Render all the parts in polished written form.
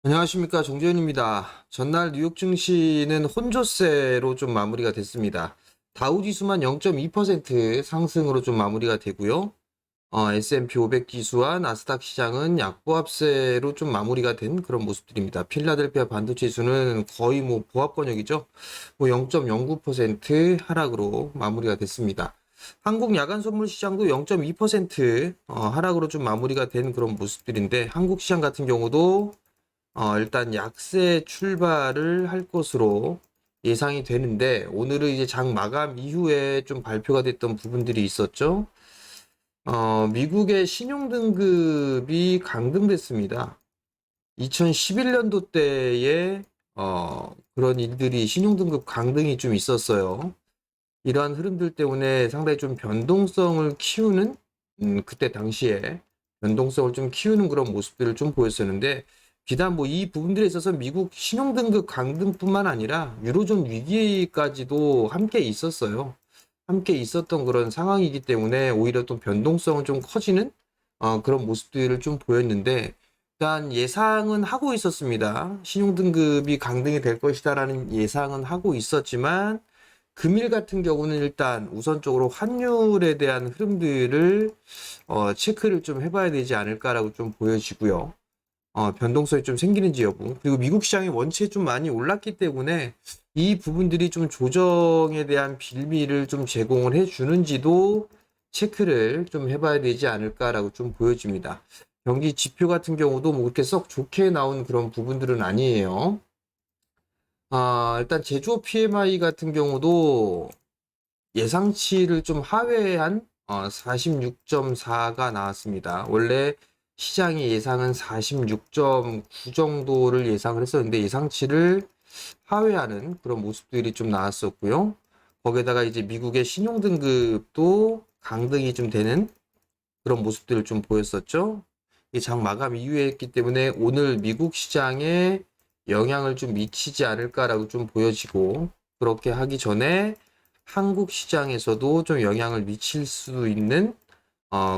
안녕하십니까, 정재윤입니다. 전날 뉴욕 증시는 혼조세로 좀 마무리가 됐습니다. 다우지수만 0.2% 상승으로 좀 마무리가 되고요. S&P 500 지수와 나스닥 시장은 약보합세로 좀 마무리가 된 그런 모습들입니다. 필라델피아 반도체 지수는 거의 보합 권역이죠. 0.09% 하락으로 마무리가 됐습니다. 한국 야간 선물 시장도 0.2% 하락으로 좀 마무리가 된 그런 모습들인데, 한국 시장 같은 경우도 일단 약세 출발을 할 것으로 예상이 되는데, 오늘은 이제 장 마감 이후에 좀 발표가 됐던 부분들이 있었죠. 미국의 신용등급이 강등됐습니다. 2011년도 때에 그런 일들이 신용등급 강등이 좀 있었어요. 이러한 흐름들 때문에 상당히 좀 변동성을 키우는, 그때 당시에 변동성을 좀 키우는 그런 모습들을 좀 보였었는데, 비단 이 부분들에 있어서 미국 신용등급 강등뿐만 아니라 유로존 위기까지도 함께 있었어요. 함께 있었던 그런 상황이기 때문에 오히려 또 변동성은 좀 커지는 그런 모습들을 좀 보였는데, 일단 예상은 하고 있었습니다. 신용등급이 강등이 될 것이다라는 예상은 하고 있었지만, 금일 같은 경우는 일단 우선적으로 환율에 대한 흐름들을 체크를 좀 해봐야 되지 않을까라고 좀 보여지고요. 변동성이 좀 생기는지 여부. 그리고 미국 시장이 원체 좀 많이 올랐기 때문에 이 부분들이 좀 조정에 대한 빌미를 좀 제공을 해주는지도 체크를 좀 해봐야 되지 않을까라고 좀 보여집니다. 경기 지표 같은 경우도 그렇게 썩 좋게 나온 그런 부분들은 아니에요. 일단 제조업 PMI 같은 경우도 예상치를 좀 하회한 46.4가 나왔습니다. 원래 시장의 예상은 46.9 정도를 예상을 했었는데 예상치를 하회하는 그런 모습들이 좀 나왔었고요. 거기에다가 이제 미국의 신용등급도 강등이 좀 되는 그런 모습들을 좀 보였었죠. 이 장 마감 이후에 했기 때문에 오늘 미국 시장에 영향을 좀 미치지 않을까라고 좀 보여지고, 그렇게 하기 전에 한국 시장에서도 좀 영향을 미칠 수 있는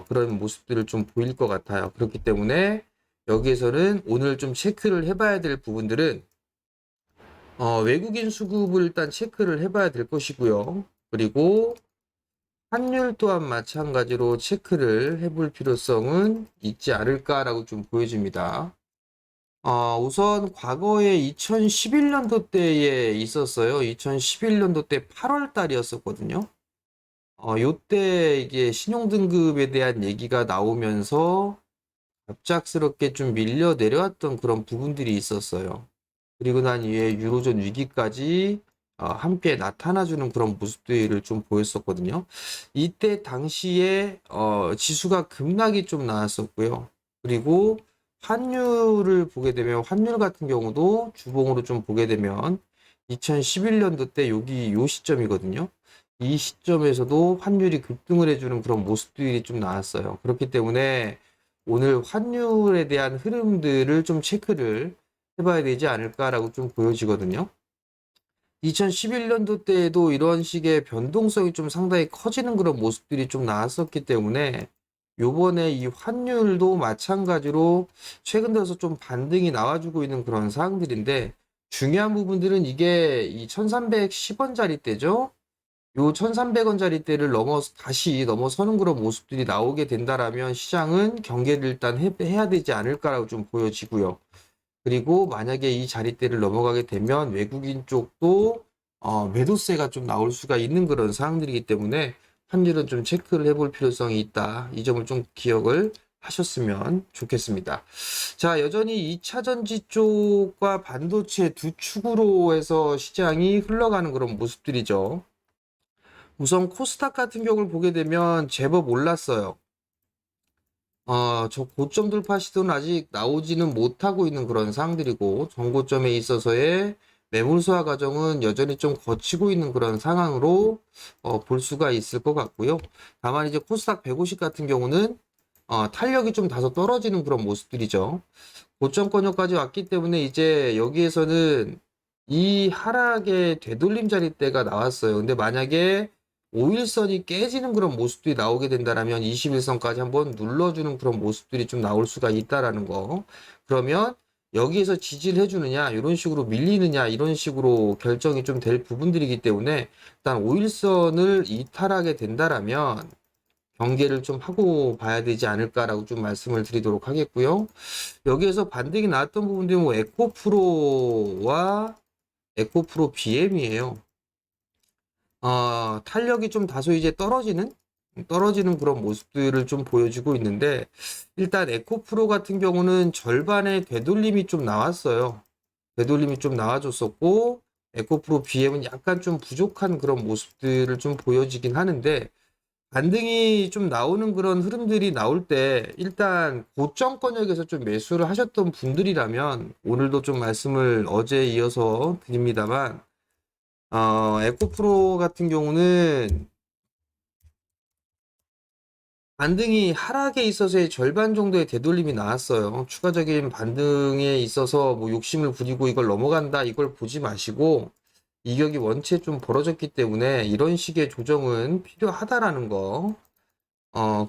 그런 모습들을 좀 보일 것 같아요. 그렇기 때문에 여기에서는 오늘 좀 체크를 해봐야 될 부분들은 외국인 수급을 일단 체크를 해봐야 될 것이고요. 그리고 환율 또한 마찬가지로 체크를 해볼 필요성은 있지 않을까라고 좀 보여집니다. 우선 과거에 2011년도 때에 있었어요. 2011년도 때 8월 달이었었거든요. 요때 이게 신용등급에 대한 얘기가 나오면서 갑작스럽게 좀 밀려 내려왔던 그런 부분들이 있었어요. 그리고 난 이후에 유로존 위기까지 함께 나타나주는 그런 모습들을 좀 보였었거든요. 이때 당시에 지수가 급락이 좀 나왔었고요. 그리고 환율을 보게 되면 환율 같은 경우도 주봉으로 좀 보게 되면 2011년도 때 여기 요 시점이거든요. 이 시점에서도 환율이 급등을 해주는 그런 모습들이 좀 나왔어요. 그렇기 때문에 오늘 환율에 대한 흐름들을 좀 체크를 해봐야 되지 않을까라고 좀 보여지거든요. 2011년도 때에도 이런 식의 변동성이 좀 상당히 커지는 그런 모습들이 좀 나왔었기 때문에 요번에 이 환율도 마찬가지로 최근 들어서 좀 반등이 나와주고 있는 그런 사항들인데, 중요한 부분들은 이게 이 1310원짜리 때죠. 요 1300원짜리 대를 다시 넘어서는 그런 모습들이 나오게 된다라면 시장은 경계를 일단 해야 되지 않을까라고 좀 보여지고요. 그리고 만약에 이 자리대를 넘어가게 되면 외국인 쪽도 매도세가 좀 나올 수가 있는 그런 상황들이기 때문에 환율은 좀 체크를 해볼 필요성이 있다. 이 점을 좀 기억을 하셨으면 좋겠습니다. 자, 여전히 2차 전지 쪽과 반도체 두 축으로 해서 시장이 흘러가는 그런 모습들이죠. 우선 코스닥 같은 경우를 보게 되면 제법 올랐어요. 저 고점 돌파 시도는 아직 나오지는 못하고 있는 그런 상황들이고, 전고점에 있어서의 매물 소화 과정은 여전히 좀 거치고 있는 그런 상황으로 볼 수가 있을 것 같고요. 다만 이제 코스닥 150 같은 경우는 탄력이 좀 다소 떨어지는 그런 모습들이죠. 고점권역까지 왔기 때문에 이제 여기에서는 이 하락의 되돌림 자리대가 나왔어요. 근데 만약에 5일선이 깨지는 그런 모습들이 나오게 된다면 21선까지 한번 눌러주는 그런 모습들이 좀 나올 수가 있다라는 거. 그러면 여기에서 지지를 해주느냐, 이런 식으로 밀리느냐, 이런 식으로 결정이 좀 될 부분들이기 때문에 일단 5일선을 이탈하게 된다라면 경계를 좀 하고 봐야 되지 않을까라고 좀 말씀을 드리도록 하겠고요. 여기에서 반등이 나왔던 부분들이 뭐 에코프로와 에코프로 BM이에요. 탄력이 좀 다소 이제 떨어지는 그런 모습들을 좀 보여주고 있는데, 일단 에코프로 같은 경우는 절반의 되돌림이 좀 나왔어요. 되돌림이 좀 나와줬었고, 에코프로 BM은 약간 좀 부족한 그런 모습들을 좀 보여지긴 하는데, 반등이 좀 나오는 그런 흐름들이 나올 때, 일단 고점권역에서 좀 매수를 하셨던 분들이라면, 오늘도 좀 말씀을 어제에 이어서 드립니다만, 에코프로 같은 경우는 반등이 하락에 있어서의 절반 정도의 되돌림이 나왔어요. 추가적인 반등에 있어서 뭐 욕심을 부리고 이걸 넘어간다, 이걸 보지 마시고, 이격이 원체 좀 벌어졌기 때문에 이런 식의 조정은 필요하다라는 거.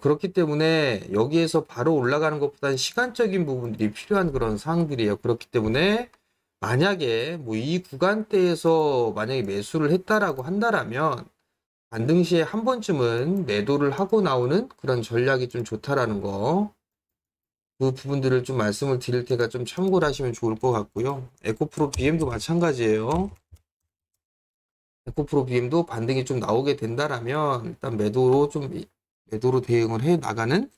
그렇기 때문에 여기에서 바로 올라가는 것보다는 시간적인 부분들이 필요한 그런 상황들이에요. 그렇기 때문에 만약에 뭐 이 구간대에서 만약에 매수를 했다라고 한다라면 반등 시에 한 번쯤은 매도를 하고 나오는 그런 전략이 좀 좋다라는 거. 그 부분들을 좀 말씀을 드릴 테니까 좀 참고를 하시면 좋을 것 같고요. 에코프로 BM도 마찬가지예요. 에코프로 BM도 반등이 좀 나오게 된다라면 일단 매도로 대응을 해 나가는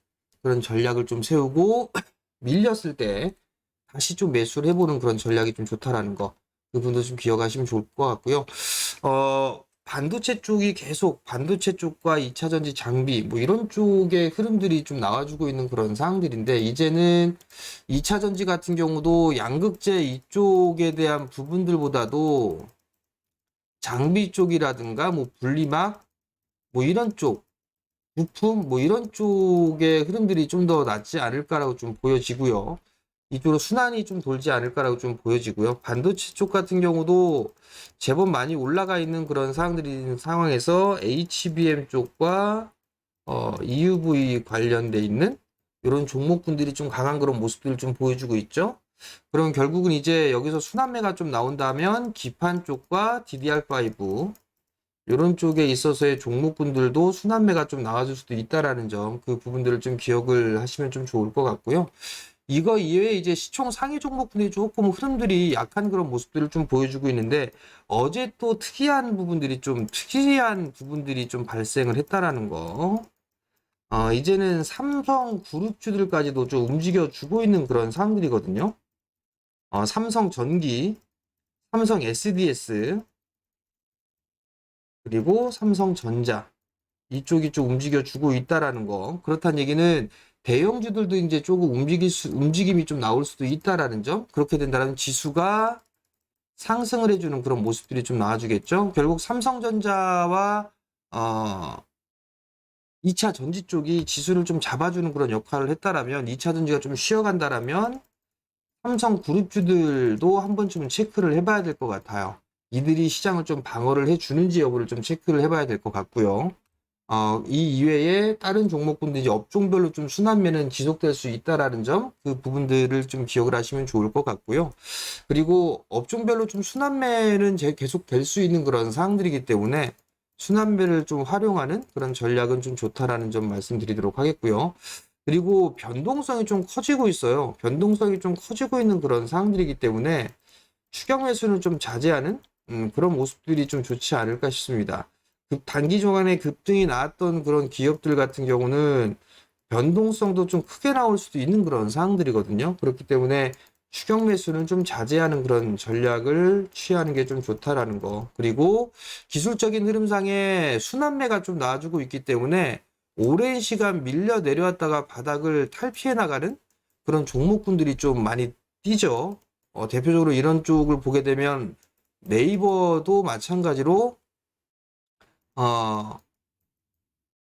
그런 전략을 좀 세우고 밀렸을 때 다시 좀 매수를 해보는 그런 전략이 좀 좋다라는 거. 그 부분도 좀 기억하시면 좋을 것 같고요. 반도체 쪽이 계속 반도체 쪽과 2차 전지 장비 뭐 이런 쪽의 흐름들이 좀 나와주고 있는 그런 상황들인데, 이제는 2차 전지 같은 경우도 양극재 이쪽에 대한 부분들보다도 장비 쪽이라든가 뭐 분리막 뭐 이런 쪽 부품 뭐 이런 쪽의 흐름들이 좀 더 낫지 않을까라고 좀 보여지고요. 이쪽으로 순환이 좀 돌지 않을까라고 좀 보여지고요. 반도체 쪽 같은 경우도 제법 많이 올라가 있는 그런 상황에서 HBM 쪽과 EUV 관련돼 있는 이런 종목군들이 좀 강한 그런 모습들을 좀 보여주고 있죠. 그럼 결국은 이제 여기서 순환매가 좀 나온다면 기판 쪽과 DDR5 이런 쪽에 있어서의 종목군들도 순환매가 좀 나와줄 수도 있다라는 점, 그 부분들을 좀 기억을 하시면 좀 좋을 것 같고요. 이거 이외에 이제 시총 상위 종목들이 조금 흐름들이 약한 그런 모습들을 좀 보여주고 있는데, 어제 또 특이한 부분들이 좀 발생을 했다라는 거. 이제는 삼성 그룹주들까지도 좀 움직여주고 있는 그런 상황들이거든요. 삼성 전기, 삼성 SDS, 그리고 삼성전자. 이쪽이 좀 움직여주고 있다라는 거. 그렇다는 얘기는 대형주들도 이제 조금 움직임이 좀 나올 수도 있다라는 점. 그렇게 된다면 지수가 상승을 해주는 그런 모습들이 좀 나와주겠죠. 결국 삼성전자와 2차 전지 쪽이 지수를 좀 잡아주는 그런 역할을 했다라면, 2차 전지가 좀 쉬어간다라면 삼성 그룹주들도 한 번쯤은 체크를 해봐야 될 것 같아요. 이들이 시장을 좀 방어를 해주는지 여부를 좀 체크를 해봐야 될 것 같고요. 이 이외에 다른 종목군들 이제 업종별로 좀 순환매는 지속될 수 있다라는 점, 그 부분들을 좀 기억을 하시면 좋을 것 같고요. 그리고 업종별로 좀 순환매는 계속 될 수 있는 그런 상황들이기 때문에 순환매를 좀 활용하는 그런 전략은 좀 좋다라는 점 말씀드리도록 하겠고요. 그리고 변동성이 좀 커지고 있어요. 변동성이 좀 커지고 있는 그런 상황들이기 때문에 추격 매수는 좀 자제하는 그런 모습들이 좀 좋지 않을까 싶습니다. 단기 종안에 급등이 나왔던 그런 기업들 같은 경우는 변동성도 좀 크게 나올 수도 있는 그런 상황들이거든요. 그렇기 때문에 추격 매수는 좀 자제하는 그런 전략을 취하는 게 좀 좋다라는 거. 그리고 기술적인 흐름상에 순환매가 좀 나와주고 있기 때문에 오랜 시간 밀려 내려왔다가 바닥을 탈피해 나가는 그런 종목군들이 좀 많이 뛰죠. 대표적으로 이런 쪽을 보게 되면 네이버도 마찬가지로 어,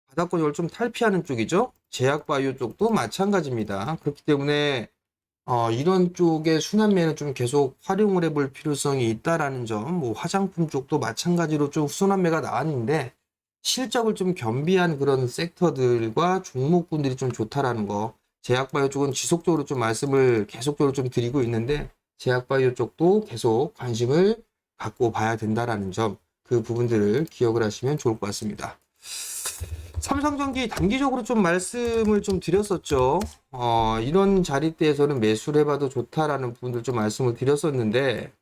바닥권역을 좀 탈피하는 쪽이죠. 제약바이오 쪽도 마찬가지입니다. 그렇기 때문에 이런 쪽의 순환매는 좀 계속 활용을 해볼 필요성이 있다라는 점, 뭐 화장품 쪽도 마찬가지로 좀 순환매가 나왔는데 실적을 좀 겸비한 그런 섹터들과 종목군들이 좀 좋다라는 거. 제약바이오 쪽은 지속적으로 좀 말씀을 계속적으로 좀 드리고 있는데, 제약바이오 쪽도 계속 관심을 갖고 봐야 된다라는 점, 그 부분들을 기억을 하시면 좋을 것 같습니다. 삼성전기 단기적으로 좀 말씀을 좀 드렸었죠. 이런 자리대에서는 매수를 해봐도 좋다라는 부분들 좀 말씀을 드렸었는데,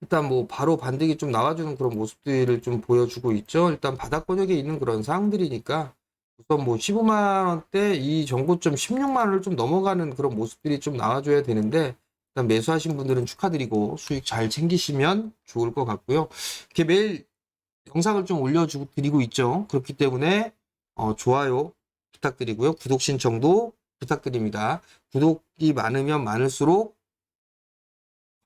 일단 뭐 바로 반등이 좀 나와주는 그런 모습들을 좀 보여주고 있죠. 일단 바닥권역에 있는 그런 상황들이니까 우선 뭐 15만 원대 이 정고점 16만 원을 좀 넘어가는 그런 모습들이 좀 나와줘야 되는데, 일단 매수하신 분들은 축하드리고 수익 잘 챙기시면 좋을 것 같고요. 이렇게 매일 영상을 좀 올려주고 드리고 있죠. 그렇기 때문에 좋아요 부탁드리고요. 구독 신청도 부탁드립니다. 구독이 많으면 많을수록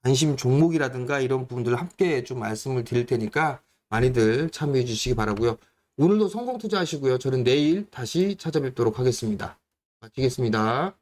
관심 종목이라든가 이런 부분들을 함께 좀 말씀을 드릴 테니까 많이들 참여해 주시기 바라고요. 오늘도 성공 투자하시고요. 저는 내일 다시 찾아뵙도록 하겠습니다. 마치겠습니다.